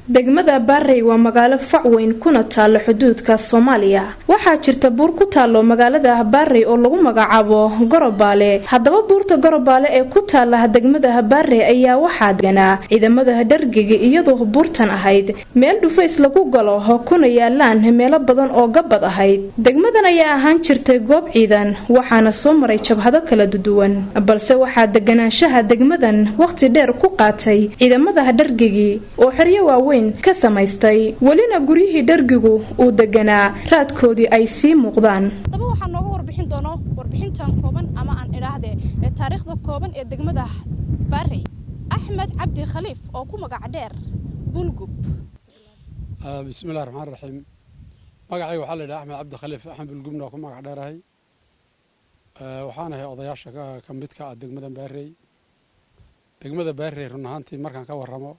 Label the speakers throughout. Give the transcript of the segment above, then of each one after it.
Speaker 1: degmada Barrey waa magaalo fac weyn kuna taalo xuduudka Soomaaliya waxaa jirta buur ku taalo magaalada Barrey oo lagu magacaabo Gorobaale haddaba buurta Gorobaale ee ku taala degmada Barrey ayaa waxaa deganaa ciidamada Dargiga iyadoo buurtan ahayd meel dhufays lagu galo kuna yaalaan meelo badan oo gabad ahayd degmadan ayaa ahaan jirtay goob ciidan waxaana soo maray jabhado kala duwan balse waxaa deganaanshaha degmadan waqti dheer ku qaatay ciidamada Dargiga oo xiriyo waaweyn ka samaystay walina guriyihii Dargigu uu deganaa raadkoodii ay sii muuqdaan
Speaker 2: daba waxaan nooga warbixin doono warbixintan kooban ama aan idhaahdee taariikhda kooban ee degmada Barrey Axmed Cabdi Khaliif oo ku magac dheer Bulgub
Speaker 3: bismillaahir rahmaanir rahiim magacayga waxa la yiraahdaa Axmed Cabdi Khaliif Axmed Bulgubna ku magac dheerahay waxaan ahay odayaasha ka mid ka ah degmada Barrey run ahaantii markaan ka warramo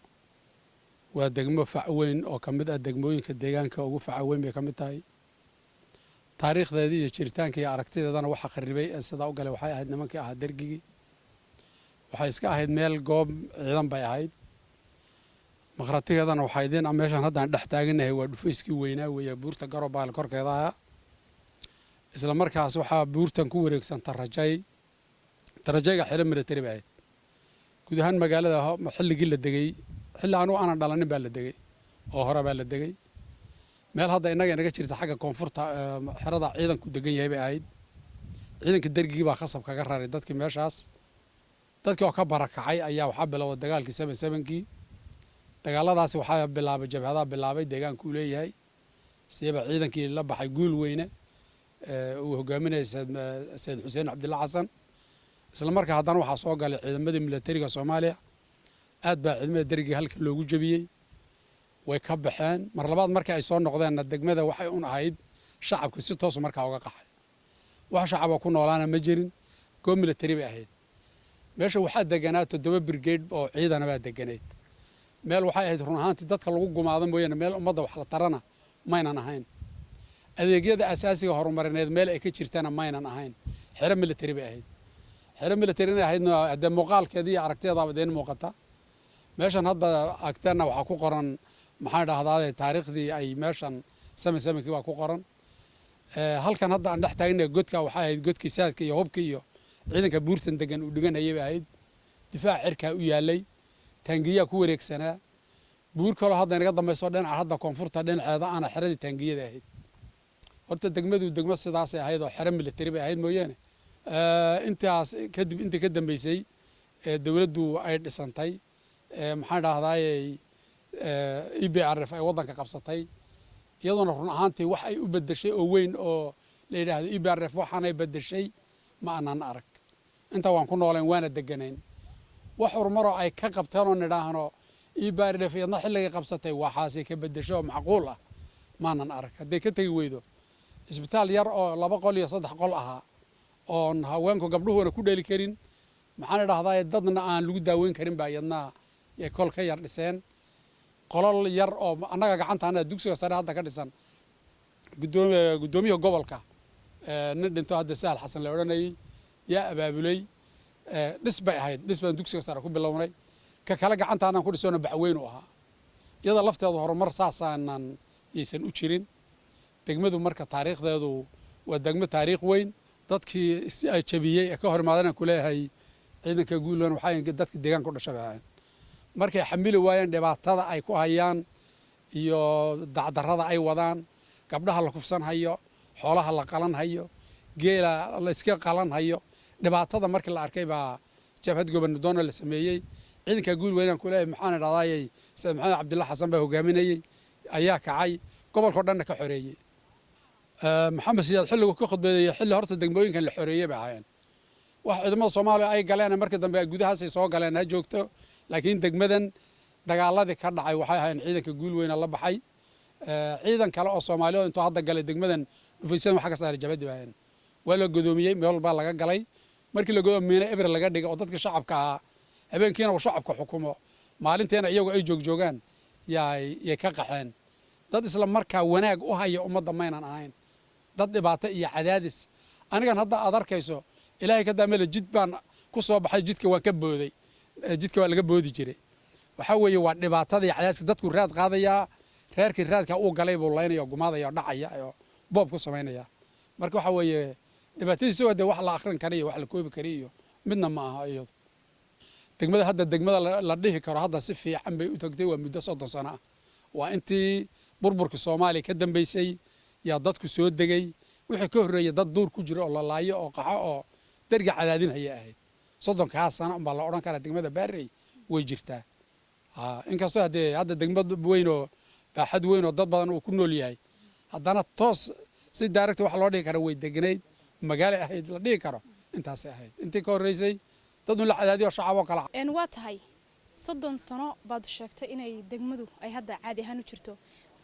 Speaker 3: waa degmo fac weyn oo ka mid ah degmooyinka deegaanka ugu fac weyn bay ka mid tahay taariikhdeedii iyo jiritaanka iyo aragtideedana waxa qaribay sida u galay waxay ahayd nimankii ah Dargigi waxay iska ahayd meel goob ciidan bay ahayd maqratigeedana waxay idin meeshan hadda dhex taaganahay waa dhufayskii weynaa weeye buurta Gorobaale korkeeda isla markaas waxa buurtan ku wareegsan tarajayga xire military bay ahayd guud ahaan magaalada xilligii la degay xilli aanu aan dhalanin baa la degay oo hore baa la degay meel hadda inaga jirta xagga koonfurta xirada ciidanku degan yahay bay ahayd ciidanka Dargigi baa khasab kaga raray dadkii meeshaas dadkii oo ka barakacay ayaa waxa bilowday dagaalkii 77kii dagaaladaas waxa bilaabay jabhada bilaabay deegaanku leeyahay siiba ciidankii la baxay guul weyne uu hogaaminayay Said Xuseen Cabdulla Xasan isla markaa haddana waxa soo galay ciidamadii militariga Soomaaliya aad baa ciidamada Dargiga halka loogu jabiyay way ka baxeen mar labaad markii ay soo noqdeen degmada waxay un ahayd shacabka si toos markaa uga qaxay wax shacab ku noolaana ma jirin goob military bay ahayd meesha waxaa deganaa 7 brigade oo ciidan baa deganayd meel waxay ahayd run ahaantii dadka lagu gumaado mooyane meel ummadda wax la tarana maynan ahayn adeegyada asaasiga horumarineed meel ay ka jirtana maynan ahayn xero military bay ahayd xero military ahaydna hadda muuqaalkeedii iyo aragtideedaba deen muuqata meeshan hadda agteena waxa ku qoran maxaa dhahdaa taariikhdii ay meeshan sameysamkii waa ku qoran halkan hadda aan dhex taagnay godka waxa ahayd godkii saadka iyo hubka iyo ciidanka buurtan degan u dhiganayay bay ahayd difaac cirka u yaalay taangiya ku wareegsanaa buur kale hadda inaga dambayso dhinaca hadda koonfurta dhinaceeda ana xiradii taangiyada ahayd horta degmadu degmo sidaas ay ahayd oo xero military bay ahayd mooyane intaas kadib intii ka dambeysay dawladdu ay dhisantay maxaa dhahdaa EBRF ay wadanka qabsatay iyadoo run ahaantii wax ay u bedeshay oo weyn oo la yiraahdo EBRF waxaanay bedeshay ma aanan arag inta waan ku nooleen waana deganayn wax horumar ay ka qabteen oo nidhaahno EBRF iyadna xilliga qabsatay waxaasay ka bedesho macquul ah ma aanan arag haday ka tagi weydo isbitaal yar oo 2 qol iyo 3 qol ahaa oo haweenku gabdhuhuna ku dheeli karin maxaan dhahdaa dadna aan lagu daaweyn karin baa iyadna ee kol ka yar dhiseen qolal yar oo annaga gacantaana dugsiga sare hadda ka dhisan gudoomiyaha gobolka nin dhinto hadda Sahal Xasan la oranayay yaa abaabulay dhisbay ahayd dhisban dugsiga sare ku bilownay ka kala gacantaana ku dhisona bacweyn u ahaa iyada lafteedu horumar saasaanan yeysan u jirin degmadu marka taariikhdeedu waa degmo taariikh weyn dadkii si ay jabiyay ka hormaadana ku leeyahay ciidanka guulan waxay dadka deegaanka u dhashay markay xamili waayeen dhibaatada ay ku hayaan iyo dacdarrada ay wadaan gabdhaha la kufsan hayo xoolaha la qalan hayo geela la iska qalan hayo dhibaatada markii la arkay baa jabhad gobolnadoon la sameeyay ciidanka guul weynaan ku leeyahay maxaan dhadaayay Said Maxamed Cabdulla Xasan baa hogaaminayay ayaa kacay gobolka dhanna ka xoreeyay maxamed siyaad xilligu ka khudbeeyay xilli horta degmooyinkan la xoreeyay baa ahayn wax ciidamada Soomaaliya ay galeen markii dambe gudahaas ay soo galeen ha joogto laakiin degmadan dagaaladii ka dhacay waxay ahayn ciidanka guul weyn la baxay ciidan kale oo Soomaaliyeed intuu hadda galay degmadan dhufaysan waxa ka saaray jabhadii baahan waa la godoomiyay meel walba laga galay markii la godoomiyay eber laga dhigay oo dadka shacabka ah habeenkiina uu shacabka xukumo maalinteena iyagu ay joogaan yaay ka qaxeen dad isla markaa wanaag u haya ummadda maynan ahayn dad dhibaato iyo cadaadis anigan hadda aad arkayso ilaahay ka daamel jid baan ku soo baxay jidka waan ka booday jidka waa laga boodi jiray waxa weeye waa dhibaatadii cadaaska dadku raad qaadaya reerkii raadka uu galay buu laynaya gumaadaya dhacaya oo boob ku sameynaya marka waxa weeye dhibaatadiisu wada wax la akhrin kariyo wax la koobi kariyo midna ma aha iyadu degmada hadda degmada la dhihi karo hadda si fiican bay u tagtay waa muddo 30 sano ah waa intii burburka Soomaaliya ka dambeysay yaa dadku soo degay wixii ka horeeyay dad duur ku jira oo la laayo oo qaxo oo darga cadaadinaya ahayd 30 sano baa la oran karaa degmada Baarey way jirtaa inkastoo hadda degmad weyn oo baaxad weyn oo dad badan uu ku nool yahay haddana toos si direct wax loo dhigi karo way degnayd magaalo ahayd la dhigi karo intaas ahayd intii ka horeysay dad la cadaadiyo shacab oo kala
Speaker 2: waa tahay 30 sano baad sheegtay inay degmadu ay hadda caadi ahaan u jirto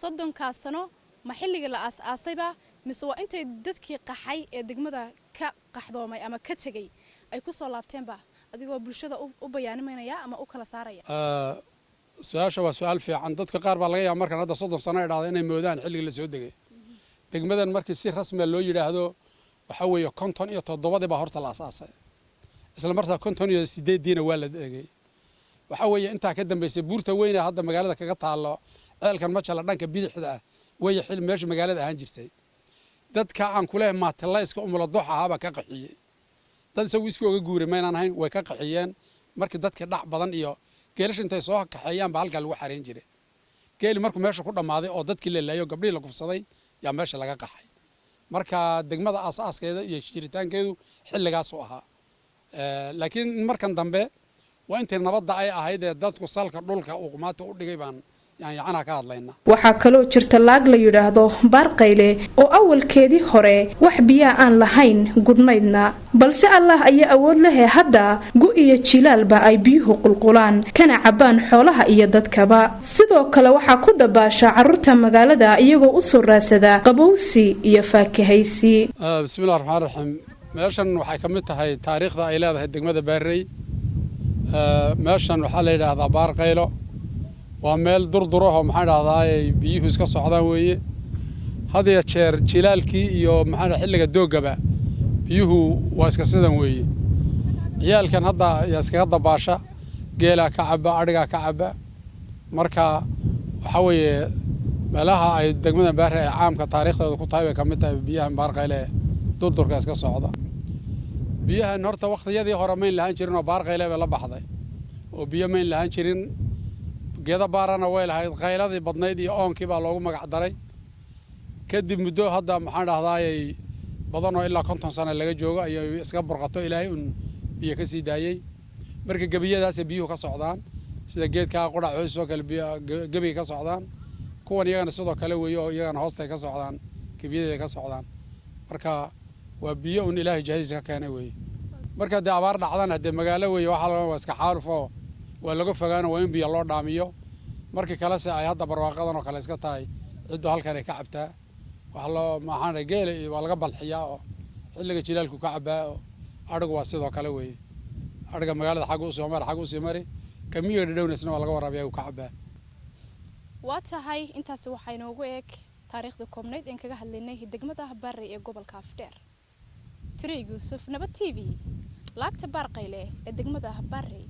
Speaker 2: 30 sano ma xilliga la aas-aasayba mise waa intay dadkii qaxay ee degmada ka qaxdoomay ama ka tagay ay ku soo laabteenba adigoo bulshada u bayaanimaynaya ama u kala saaraya
Speaker 3: su'aasha waa su'aal fiican dadka qaar baa laga yaabaa markan hadda 30 sano ay dhacday inay moodaan xilliga la soo degay degmadan markii si rasmi ah loo yiraahdo waxa weeye 57 baa horta la aas-aasay isla markaa 58 waa la degay waxa weeye inta ka dambeysay buurta weyn ee hadda magaalada kaga taalo ceelkan ma jala dhanka bidixda ah way xil meesha magaalada ahaan jirtay dadka aan ku leeyahay maatalayska umula duxaaba ka qaxiyay dad isagu iska uga guuray meelan ahayn way ka qaxiyeen markii dadka dhac badan iyo geelish intay soo kaxeeyaan ba halka lagu xareen jiray geeli markuu meesha ku dhamaaday oo dadkii la laayo gabdhii la kufsaday yaa meesha laga qaxay marka degmada aas-aaskeeda iyo shiritaankeedu xilligaas oo ahaa laakiin markan dambe waa intay nabadda ay ahayd ee dadku salka dhulka uu qumaata u dhigay baan yacana ka hadlaynaa
Speaker 1: waxaa kaloo jirta laag la yidhaahdo baarqayle oo awalkeedii hore wax biyaa aan lahayn gudnaydna balse allah ayaa awood lehee hadda gu iyo jilaalba ay biyuhu qulqulaan kana cabbaan xoolaha iyo dadkaba sidoo kale waxaa ku dabaasha carruurta magaalada iyagoo u soo raadsada qabowsi iyo faakahaysi
Speaker 3: bismillahi raxmaani raxiim meeshan waxay ka mid tahay taariikhda ay leedahay degmada Baarey meeshan waxaa la yidhaahdaa baarqaylo waa meel durduro oo maxaa dhahdaa biyuhu iska socdaan weeye had iyo jeer jilaalkii iyo maxaa xilliga doogaba biyuhu waa iska sidan weeye ciyaalkan hadda iskaga dabaasha geela ka caba ariga ka caba marka waxa weeye meelaha ay degmada Baarey caamka taariikhdooda ku tahay ka mid tahay biyaha baarqayle durdurka iska socda biyahan horta waqtiyadii hore mayn lahaan jirin oo baarqayle la baxday oo biyo mayn lahaan jirin geeda baarana way lahayd qayladii badnayd iyo oonkii baa loogu magac daray kadib muddo hadda maxaan dhahdaayay badan oo ilaa 50 sano laga joogo ayay iska burqato ilaahay un biyo ka sii daayay marka gabiyadaas biyuhu ka socdaan sida geedka qurac hoos soo kale biyo gabi ka socdaan kuwan iyagana sidoo kale weeyo iyagana hoostay ka socdaan gabiyada ka socdaan marka waa biyo un ilaahay jahadiisa ka keenay weey marka de abaar dhacdan hadda magaalo weey waxa la iska xaalufo waa laga fogaano waa in biyo loo dhaamiyo markii kale si ay hadda barwaaqadan oo kale iska tahay ciido halkan ay ka cabtaa wax loo maxaan geelay waa laga balxiyaa oo xilliga jilaalku ka cabaa oo arigu waa sidoo kale weey ariga magaalada xaq u soo mar xaq u sii mari kamiyo dhawnaysna waa laga waraabiyaa uu ka cabaa
Speaker 2: waa tahay intaas waxay noogu eeg taariikhda koobnayd in kaga hadlaynay degmada Baarey ee gobolka Afdheer Tiri Yuusuf Nabad TV laagta baarqayle ee degmada Baarey